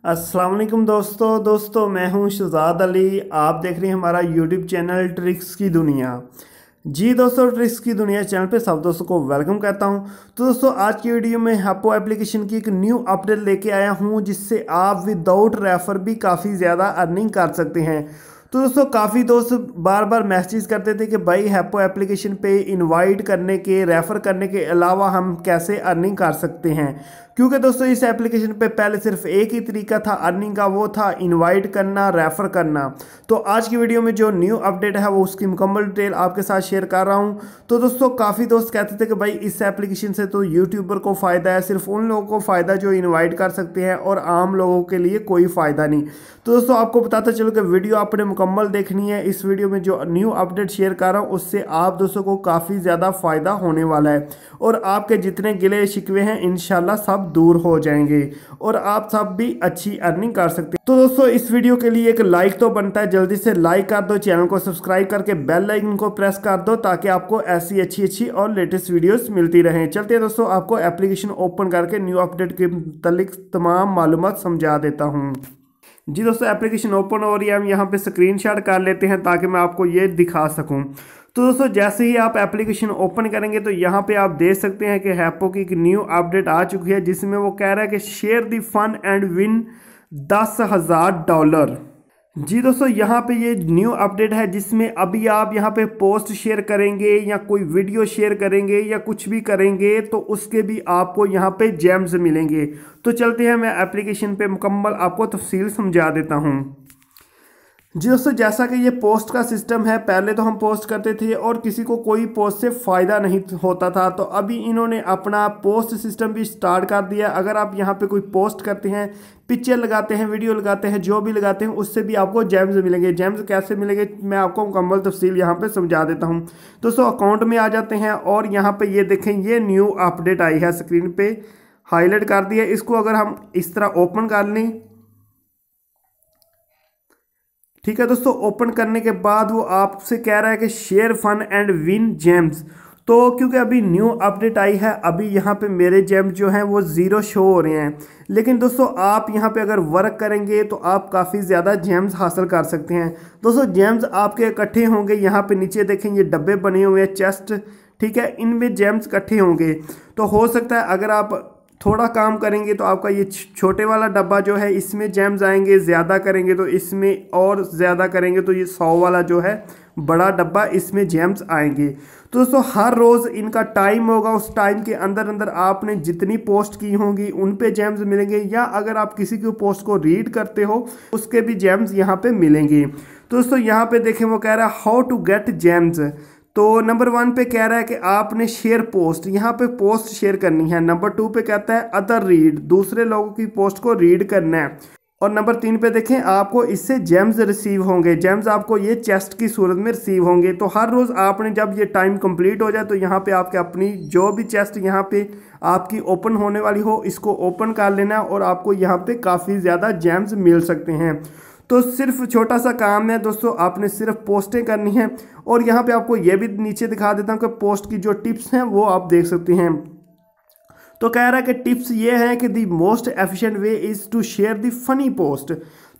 अस्सलाम वालेकुम दोस्तों मैं हूं शहजाद अली। आप देख रहे हैं हमारा यूट्यूब चैनल ट्रिक्स की दुनिया। जी दोस्तों, ट्रिक्स की दुनिया चैनल पे सब दोस्तों को वेलकम करता हूं। तो दोस्तों आज की वीडियो में हैपो एप्लीकेशन की एक न्यू अपडेट लेके आया हूं, जिससे आप विदाउट रेफर भी काफ़ी ज़्यादा अर्निंग कर सकते हैं। तो दोस्तों काफ़ी दोस्त बार बार मैसेज करते थे कि भाई हैपो एप्लीकेशन पे इनवाइट करने के, रेफ़र करने के अलावा हम कैसे अर्निंग कर सकते हैं। क्योंकि दोस्तों इस एप्लीकेशन पे पहले सिर्फ एक ही तरीका था अर्निंग का, वो था इनवाइट करना, रेफ़र करना। तो आज की वीडियो में जो न्यू अपडेट है वो उसकी मुकम्मल डिटेल आपके साथ शेयर कर रहा हूँ। तो दोस्तों काफ़ी दोस्त कहते थे कि भाई इस एप्लीकेशन से तो यूट्यूबर को फ़ायदा है, सिर्फ उन लोगों को फ़ायदा जो इन्वाइट कर सकते हैं और आम लोगों के लिए कोई फ़ायदा नहीं। तो दोस्तों आपको बताता चलो कि वीडियो आपने मुकम्मल देखनी है। इस वीडियो में जो न्यू अपडेट शेयर कर रहा हूँ उससे आप दोस्तों को काफ़ी ज़्यादा फ़ायदा होने वाला है और आपके जितने गिले शिकवे हैं इंशाल्लाह सब दूर हो जाएंगे और आप सब भी अच्छी अर्निंग कर सकते हैं। तो दोस्तों इस वीडियो के लिए एक लाइक तो बनता है, जल्दी से लाइक कर दो, चैनल को सब्सक्राइब करके बेल आइकन को प्रेस कर दो ताकि आपको ऐसी अच्छी और लेटेस्ट वीडियोस मिलती रहें। चलते हैं दोस्तों, आपको एप्लीकेशन ओपन करके न्यू अपडेट के मुतालिक तमाम मालूमात समझा देता हूँ। जी दोस्तों एप्लीकेशन ओपन हो रही है, हम यहाँ पे स्क्रीनशॉट कर लेते हैं ताकि मैं आपको ये दिखा सकूँ। तो दोस्तों जैसे ही आप एप्लीकेशन ओपन करेंगे तो यहाँ पे आप देख सकते हैं कि हैपो की एक न्यू अपडेट आ चुकी है, जिसमें वो कह रहा है कि share the fun and win $10,000। जी दोस्तों यहाँ पे ये न्यू अपडेट है, जिसमें अभी आप यहाँ पे पोस्ट शेयर करेंगे या कोई वीडियो शेयर करेंगे या कुछ भी करेंगे तो उसके भी आपको यहाँ पे जेम्स मिलेंगे। तो चलते हैं, मैं एप्लीकेशन पे मुकम्मल आपको तफसील समझा देता हूँ। जी दोस्तों जैसा कि ये पोस्ट का सिस्टम है, पहले तो हम पोस्ट करते थे और किसी को कोई पोस्ट से फ़ायदा नहीं होता था, तो अभी इन्होंने अपना पोस्ट सिस्टम भी स्टार्ट कर दिया। अगर आप यहाँ पे कोई पोस्ट करते हैं, पिक्चर लगाते हैं, वीडियो लगाते हैं, जो भी लगाते हैं, उससे भी आपको जेम्स मिलेंगे। जेम्स कैसे मिलेंगे मैं आपको मुकम्मल तफसील यहाँ पर समझा देता हूँ। दोस्तों अकाउंट में आ जाते हैं और यहाँ पर ये देखें, ये न्यू अपडेट आई है, स्क्रीन पर हाईलाइट कर दिया। इसको अगर हम इस तरह ओपन कर लें, ठीक है दोस्तों, ओपन करने के बाद वो आपसे कह रहा है कि share fun and win gems. तो क्योंकि अभी न्यू अपडेट आई है, अभी यहाँ पे मेरे जेम्स जो हैं वो ज़ीरो शो हो रहे हैं। लेकिन दोस्तों आप यहाँ पे अगर वर्क करेंगे तो आप काफ़ी ज़्यादा जेम्स हासिल कर सकते हैं। दोस्तों जेम्स आपके इकट्ठे होंगे, यहाँ पे नीचे देखें ये डब्बे बने हुए हैं, चेस्ट, ठीक है, इनमें जेम्स इकट्ठे होंगे। तो हो सकता है अगर आप थोड़ा काम करेंगे तो आपका ये छोटे वाला डब्बा जो है इसमें जेम्स आएंगे, ज़्यादा करेंगे तो इसमें, और ज़्यादा करेंगे तो ये 100 वाला जो है बड़ा डब्बा, इसमें जेम्स आएंगे। तो दोस्तों हर रोज़ इनका टाइम होगा, उस टाइम के अंदर अंदर आपने जितनी पोस्ट की होंगी उन पे जेम्स मिलेंगे, या अगर आप किसी की पोस्ट को रीड करते हो उसके भी जेम्स यहाँ पे मिलेंगे। तो दोस्तों यहाँ पे देखें वो कह रहा है हाउ टू गेट जेम्स। तो नंबर 1 पे कह रहा है कि आपने शेयर पोस्ट, यहाँ पे पोस्ट शेयर करनी है। नंबर 2 पे कहता है अदर रीड, दूसरे लोगों की पोस्ट को रीड करना है। और नंबर 3 पे देखें आपको इससे जेम्स रिसीव होंगे, जेम्स आपको ये चेस्ट की सूरत में रिसीव होंगे। तो हर रोज़ आपने जब ये टाइम कंप्लीट हो जाए तो यहाँ पे आपके अपनी जो भी चेस्ट यहाँ पे आपकी ओपन होने वाली हो, इसको ओपन कर लेना और आपको यहाँ पे काफ़ी ज़्यादा जेम्स मिल सकते हैं। तो सिर्फ छोटा सा काम है दोस्तों, आपने सिर्फ पोस्टें करनी है। और यहाँ पे आपको ये भी नीचे दिखा देता हूँ कि पोस्ट की जो टिप्स हैं वो आप देख सकते हैं। तो कह रहा है कि टिप्स ये हैं कि the most efficient way is to share the funny post.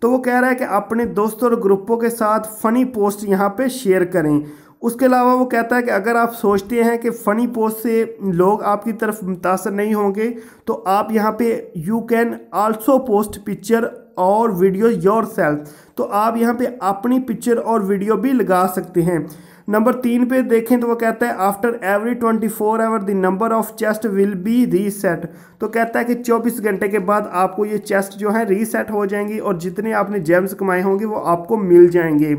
तो वो कह रहा है कि अपने दोस्तों और ग्रुपों के साथ फ़नी पोस्ट यहाँ पे शेयर करें। उसके अलावा वो कहता है कि अगर आप सोचते हैं कि फ़नी पोस्ट से लोग आपकी तरफ मुतासर नहीं होंगे तो आप यहाँ पे you can also post picture और वीडियो योर सेल्फ। तो आप यहाँ पे अपनी पिक्चर और वीडियो भी लगा सकते हैं। नंबर 3 पे देखें तो वो कहता है after every 24 hour the number of chest will be reset. तो कहता है कि 24 घंटे के बाद आपको ये चेस्ट जो है रीसेट हो जाएंगी और जितने आपने जेम्स कमाए होंगे वो आपको मिल जाएंगे।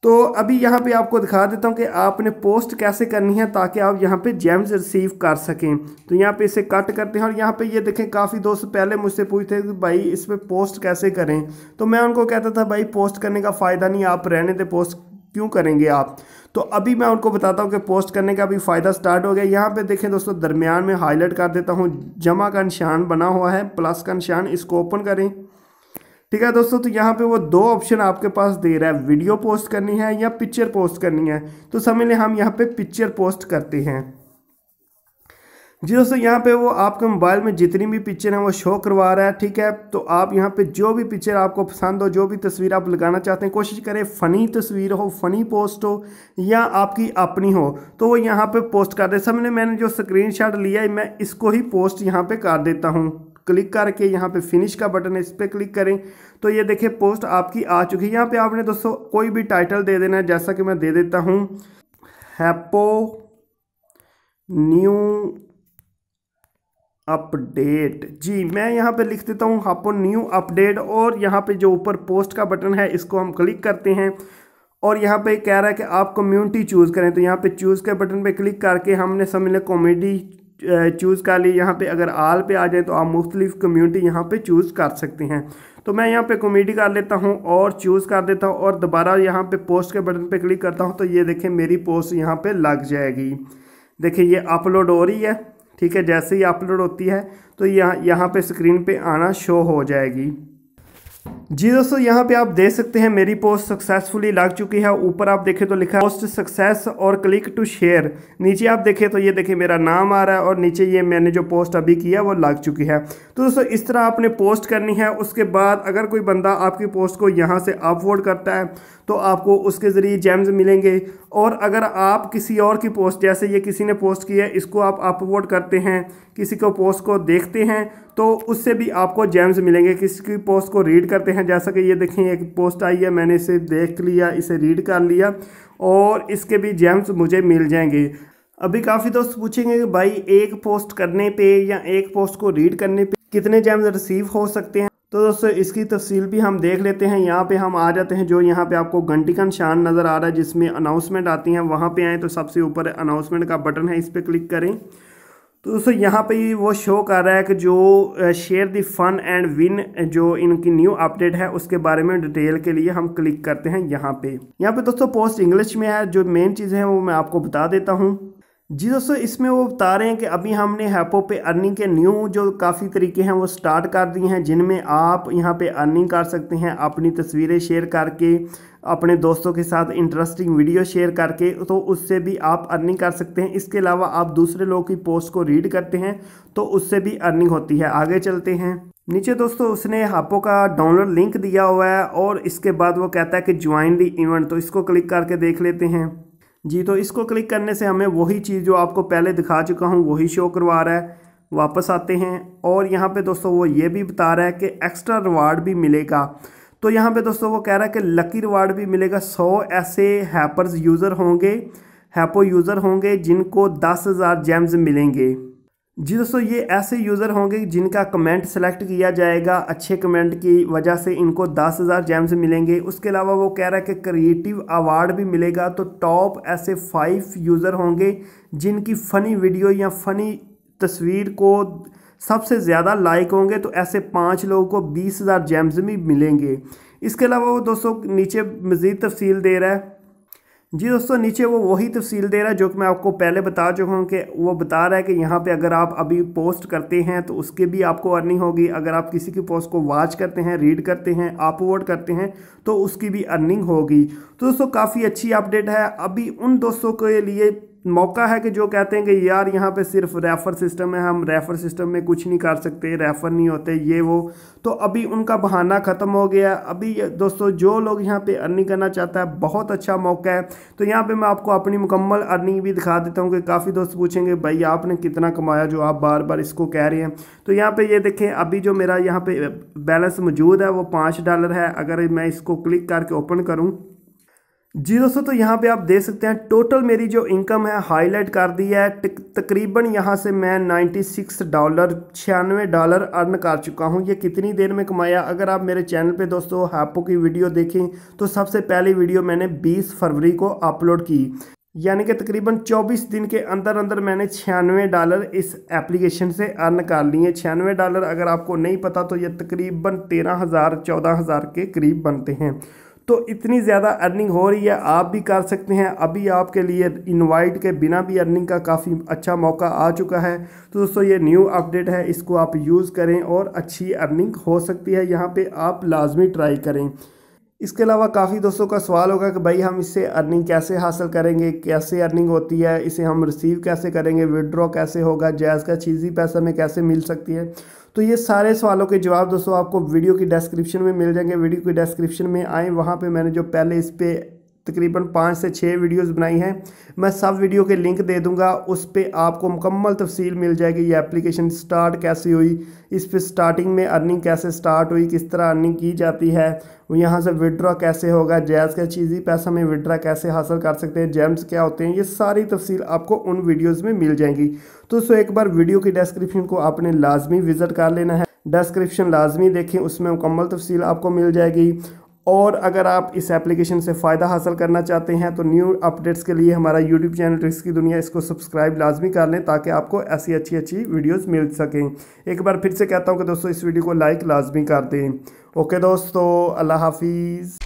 तो अभी यहाँ पे आपको दिखा देता हूँ कि आपने पोस्ट कैसे करनी है ताकि आप यहाँ पे जेम्स रिसीव कर सकें। तो यहाँ पे इसे कट करते हैं और यहाँ पे ये देखें, काफ़ी दोस्त पहले मुझसे पूछते थे कि भाई इस पर पोस्ट कैसे करें। तो मैं उनको कहता था भाई पोस्ट करने का फ़ायदा नहीं, आप रहने दे, पोस्ट क्यों करेंगे आप। तो अभी मैं उनको बताता हूँ कि पोस्ट करने का भी फ़ायदा स्टार्ट हो गया। यहाँ पे देखें दोस्तों, दरमियान में हाईलाइट कर देता हूँ, जमा का निशान बना हुआ है, प्लस का निशान, इसको ओपन करें। ठीक है दोस्तों, तो यहाँ पे वो 2 ऑप्शन आपके पास दे रहा है, वीडियो पोस्ट करनी है या पिक्चर पोस्ट करनी है। तो समझ लें हम यहाँ पे पिक्चर पोस्ट करते हैं। जी दोस्तों, यहाँ पे वो आपके मोबाइल में जितनी भी पिक्चर हैं वो शो करवा रहा है। ठीक है, तो आप यहाँ पे जो भी पिक्चर आपको पसंद हो, जो भी तस्वीर आप लगाना चाहते हैं, कोशिश करें फ़नी तस्वीर हो, फ़नी पोस्ट हो या आपकी अपनी हो, तो वो यहाँ पे पोस्ट कर दे। सामने मैंने जो स्क्रीनशॉट लिया है मैं इसको ही पोस्ट यहाँ पे कर देता हूँ। क्लिक करके यहाँ पे फिनिश का बटन है, इस पर क्लिक करें तो ये देखिए पोस्ट आपकी आ चुकी है। यहाँ पे आपने दोस्तों कोई भी टाइटल दे देना है, जैसा कि मैं दे देता हूँ हैप्पो न्यू अपडेट। जी, मैं यहाँ पे लिख देता हूँ हैप्पो न्यू अपडेट, और यहाँ पे जो ऊपर पोस्ट का बटन है इसको हम क्लिक करते हैं और यहाँ पे कह रहा है कि आप कम्युनिटी चूज़ करें, तो यहाँ पे चूज़ के बटन पे क्लिक करके हमने समझ लें कॉमेडी चूज़ कर ली। यहाँ पे अगर आल पे आ जाए तो आप मुख्तलिफ कम्युनिटी यहाँ पे चूज़ कर सकते हैं। तो मैं यहाँ पे कॉमेडी कर लेता हूँ और चूज़ कर देता हूँ और दोबारा यहाँ पे पोस्ट के बटन पे क्लिक करता हूँ, तो ये देखें मेरी पोस्ट यहाँ पे लग जाएगी। देखिए ये अपलोड हो रही है। ठीक है, जैसे ही अपलोड होती है तो यहाँ पे स्क्रीन पे आना शो हो जाएगी। जी दोस्तों, यहाँ पे आप देख सकते हैं मेरी पोस्ट सक्सेसफुली लग चुकी है। ऊपर आप देखें तो लिखा है पोस्ट सक्सेस और क्लिक टू शेयर। नीचे आप देखें तो ये देखें मेरा नाम आ रहा है और नीचे ये मैंने जो पोस्ट अभी किया वो लग चुकी है। तो दोस्तों इस तरह आपने पोस्ट करनी है। उसके बाद अगर कोई बंदा आपकी पोस्ट को यहाँ से अपलोड करता है तो आपको उसके ज़रिए जेम्स मिलेंगे, और अगर आप किसी और की पोस्ट, जैसे ये किसी ने पोस्ट की है, इसको आप अपलोड करते हैं, किसी को पोस्ट को देखते हैं तो उससे भी आपको जेम्स मिलेंगे। किसी की पोस्ट को रीड करते हैं, जैसा कि ये देखें एक पोस्ट आई है, मैंने इसे देख लिया, इसे रीड कर लिया और इसके भी जेम्स मुझे मिल जाएंगे। अभी काफ़ी दोस्त पूछेंगे कि भाई एक पोस्ट करने पे या एक पोस्ट को रीड करने पे कितने जेम्स रिसीव हो सकते हैं। तो दोस्तों इसकी तफसील भी हम देख लेते हैं। यहाँ पे हम आ जाते हैं, जो यहाँ पे आपको घंटी का निशान नज़र आ रहा है जिसमें अनाउंसमेंट आती हैं, वहाँ पे आएँ तो सबसे ऊपर अनाउंसमेंट का बटन है, इस पर क्लिक करें। तो दोस्तों यहाँ पे वो शो कर रहा है कि जो share the fun and win जो इनकी न्यू अपडेट है उसके बारे में डिटेल के लिए हम क्लिक करते हैं यहाँ पे दोस्तों पोस्ट इंग्लिश में है। जो मेन चीज़ें हैं वो मैं आपको बता देता हूँ। जी दोस्तों, इसमें वो बता रहे हैं कि अभी हमने हैप्पो पे अर्निंग के न्यू जो काफ़ी तरीके हैं वो स्टार्ट कर दिए हैं, जिनमें आप यहाँ पे अर्निंग कर सकते हैं अपनी तस्वीरें शेयर करके, अपने दोस्तों के साथ इंटरेस्टिंग वीडियो शेयर करके, तो उससे भी आप अर्निंग कर सकते हैं। इसके अलावा आप दूसरे लोगों की पोस्ट को रीड करते हैं तो उससे भी अर्निंग होती है। आगे चलते हैं। नीचे दोस्तों उसने हैप्पो का डाउनलोड लिंक दिया हुआ है और इसके बाद वो कहता है कि ज्वाइन द इवेंट, तो इसको क्लिक करके देख लेते हैं। जी, तो इसको क्लिक करने से हमें वही चीज़ जो आपको पहले दिखा चुका हूँ वही शो करवा रहा है। वापस आते हैं और यहाँ पे दोस्तों वो ये भी बता रहा है कि एक्स्ट्रा रिवार्ड भी मिलेगा। तो यहाँ पे दोस्तों वो कह रहा है कि लकी रिवार्ड भी मिलेगा। 100 ऐसे हैपर्स यूज़र होंगे, हैप्पो यूज़र होंगे जिनको 10,000 जेम्स मिलेंगे। जी दोस्तों, ये ऐसे यूज़र होंगे जिनका कमेंट सेलेक्ट किया जाएगा, अच्छे कमेंट की वजह से इनको 10,000 जेम्स मिलेंगे। उसके अलावा वो कह रहा है कि क्रिएटिव अवार्ड भी मिलेगा। तो टॉप ऐसे 5 यूज़र होंगे जिनकी फ़नी वीडियो या फ़नी तस्वीर को सबसे ज़्यादा लाइक होंगे, तो ऐसे 5 लोगों को 20,000 जेम्स भी मिलेंगे। इसके अलावा वो दोस्तों नीचे मज़ीद तफसील दे रहा है। जी दोस्तों, नीचे वो वही तफसील दे रहा है जो कि मैं आपको पहले बता चुका हूँ, कि वो बता रहा है कि यहाँ पे अगर आप अभी पोस्ट करते हैं तो उसके भी आपको अर्निंग होगी। अगर आप किसी की पोस्ट को वॉच करते हैं, रीड करते हैं, अपलोड करते हैं तो उसकी भी अर्निंग होगी। तो दोस्तों काफ़ी अच्छी अपडेट है। अभी उन दोस्तों के लिए मौका है कि जो कहते हैं कि यार यहाँ पे सिर्फ रेफ़र सिस्टम है, हम रेफ़र सिस्टम में कुछ नहीं कर सकते, रेफ़र नहीं होते ये वो, तो अभी उनका बहाना ख़त्म हो गया। अभी दोस्तों जो लोग यहाँ पे अर्निंग करना चाहता है बहुत अच्छा मौका है। तो यहाँ पे मैं आपको अपनी मुकम्मल अर्निंग भी दिखा देता हूँ कि काफ़ी दोस्त पूछेंगे भाई आपने कितना कमाया, जो आप बार बार इसको कह रहे हैं। तो यहाँ पर ये देखें, अभी जो मेरा यहाँ पे बैलेंस मौजूद है वो $5 है। अगर मैं इसको क्लिक करके ओपन करूँ, जी दोस्तों, तो यहाँ पे आप देख सकते हैं टोटल मेरी जो इनकम है हाईलाइट कर दी है। तकरीबन यहाँ से मैं $96 अर्न कर चुका हूँ। ये कितनी देर में कमाया? अगर आप मेरे चैनल पे दोस्तों हैप्पो की वीडियो देखें तो सबसे पहली वीडियो मैंने 20 फरवरी को अपलोड की, यानी कि तकरीबन 24 दिन के अंदर अंदर मैंने $96 इस एप्लीकेशन से अर्न कर लिए। $96 अगर आपको नहीं पता तो ये तकरीबन 13,000-14,000 के करीब बनते हैं। तो इतनी ज़्यादा अर्निंग हो रही है, आप भी कर सकते हैं। अभी आपके लिए इनवाइट के बिना भी अर्निंग का काफ़ी अच्छा मौका आ चुका है। तो दोस्तों ये न्यू अपडेट है, इसको आप यूज़ करें और अच्छी अर्निंग हो सकती है। यहाँ पे आप लाजमी ट्राई करें। इसके अलावा काफ़ी दोस्तों का सवाल होगा कि भाई हम इससे अर्निंग कैसे हासिल करेंगे, कैसे अर्निंग होती है, इसे हम रिसीव कैसे करेंगे, विड्रॉ कैसे होगा, जैज़ का चीज़ी पैसा में कैसे मिल सकती है। तो ये सारे सवालों के जवाब दोस्तों आपको वीडियो की डिस्क्रिप्शन में मिल जाएंगे। वीडियो की डिस्क्रिप्शन में आए, वहाँ पे मैंने जो पहले इस पर तकरीबन 5 से 6 वीडियोस बनाई हैं, मैं सब वीडियो के लिंक दे दूंगा। उस पर आपको मुकम्मल तफसील मिल जाएगी। ये एप्लीकेशन स्टार्ट कैसे हुई, इस पर स्टार्टिंग में अर्निंग कैसे स्टार्ट हुई, किस तरह अर्निंग की जाती है, यहाँ से विड्रॉ कैसे होगा, जैज़ का चीज़ी पैसा में विड्रॉ कैसे हासिल कर सकते हैं, जेम्स क्या होते हैं, ये सारी तफसील आपको उन वीडियोज़ में मिल जाएंगी। तो दोस्तों एक बार वीडियो की डिस्क्रिप्शन को आपने लाजमी विज़िट कर लेना है। डिस्क्रिप्शन लाजमी देखें, उसमें मुकम्मल तफसील आपको मिल जाएगी। और अगर आप इस एप्लीकेशन से फ़ायदा हासिल करना चाहते हैं तो न्यू अपडेट्स के लिए हमारा यूट्यूब चैनल ट्रिक्स की दुनिया, इसको सब्सक्राइब लाजमी कर लें ताकि आपको ऐसी अच्छी अच्छी वीडियोस मिल सकें। एक बार फिर से कहता हूं कि दोस्तों इस वीडियो को लाइक लाजमी कर दें। ओके दोस्तों, अल्लाह हाफिज़।